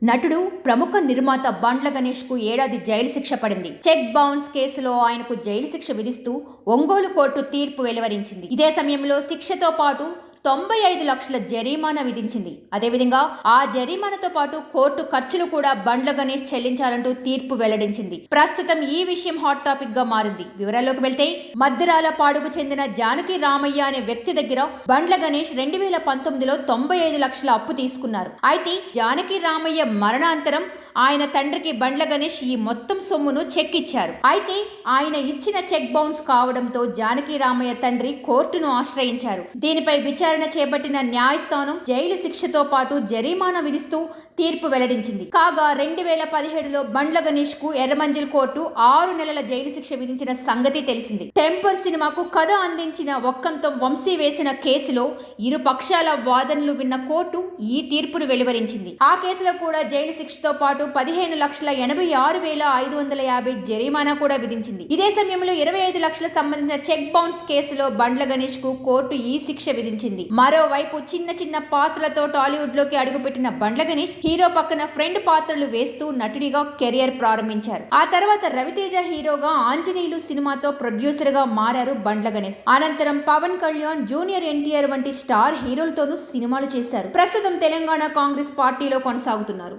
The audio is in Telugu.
నటుడు ప్రముఖ నిర్మాత బండ్ల గణేష్ కు ఏడాది జైలు శిక్ష పడింది. చెక్ బౌన్స్ కేసులో ఆయనకు జైలు శిక్ష విధిస్తూ ఒంగోలు కోర్టు తీర్పు వెలువరించింది. ఇదే సమయంలో శిక్షతో పాటు 95 లక్షల జరిమానా విధించింది. అదేవిధంగా ఆ జరిమానాతో పాటు కోర్టు ఖర్చులు కూడా బండ్ల గణేష్ చెల్లించాలంటూ తీర్పు వెల్లడించింది. ప్రస్తుతం ఈ విషయం హాట్ టాపిక్ గా మారింది. వివరాల్లోకి వెళ్తే మద్దిరాల పాడుకు చెందిన జానకి రామయ్య అనే వ్యక్తి దగ్గర బండ్ల గణేష్ 2019లో 95 లక్షల అప్పు తీసుకున్నారు. అయితే జానకి రామయ్య మరణాంతరం ఆయన తండ్రికి బండ్ల గణేష్ ఈ మొత్తం సొమ్మును చెక్ ఇచ్చారు. అయితే ఆయన ఇచ్చిన చెక్ బౌన్స్ కావడంతో జానకి రామయ్య తండ్రి కోర్టును ఆశ్రయించారు. దీనిపై విచారణ చేపట్టిన న్యాయస్థానం జైలు శిక్షతో పాటు జరిమానా విధిస్తూ తీర్పు వెల్లడించింది. కాగా 2017లో బండ్ల గణేష్ కు ఎర్రమంజిల్ కోర్టు 6 నెలల జైలు శిక్ష విధించిన సంగతి తెలిసింది. టెంపర్ సినిమాకు కథ అందించిన ఒక్కంతం వంశీ వేసిన కేసులో ఇరు పక్షాల వాదనలు విన్న కోర్టు ఈ తీర్పును వెలువరించింది. ఆ కేసులో కూడా జైలు శిక్షతో పాటు 15,86,550 జరిమానా కూడా విధించింది. ఇదే సమయంలో 25 లక్షల సంబంధించిన చెక్ బౌన్స్ కేసులో బండ్ల గణేష్ కు కోర్టు ఈ శిక్ష విధించింది. మరోవైపు చిన్న చిన్న పాత్రలతో టాలీవుడ్ లోకి అడుగుపెట్టిన బండ్ల గణేష్ హీరో పక్కన ఫ్రెండ్ పాత్రలు వేస్తూ నటుడిగా కెరియర్ ప్రారంభించారు. ఆ తర్వాత రవితేజ హీరోగా ఆంజనేయులు సినిమాతో ప్రొడ్యూసర్ గా మారారు బండ్ల గణేష్. అనంతరం పవన్ కళ్యాణ్, జూనియర్ ఎన్టీఆర్ వంటి స్టార్ హీరోలతోనూ సినిమాలు చేశారు. ప్రస్తుతం తెలంగాణ కాంగ్రెస్ పార్టీలో కొనసాగుతున్నారు.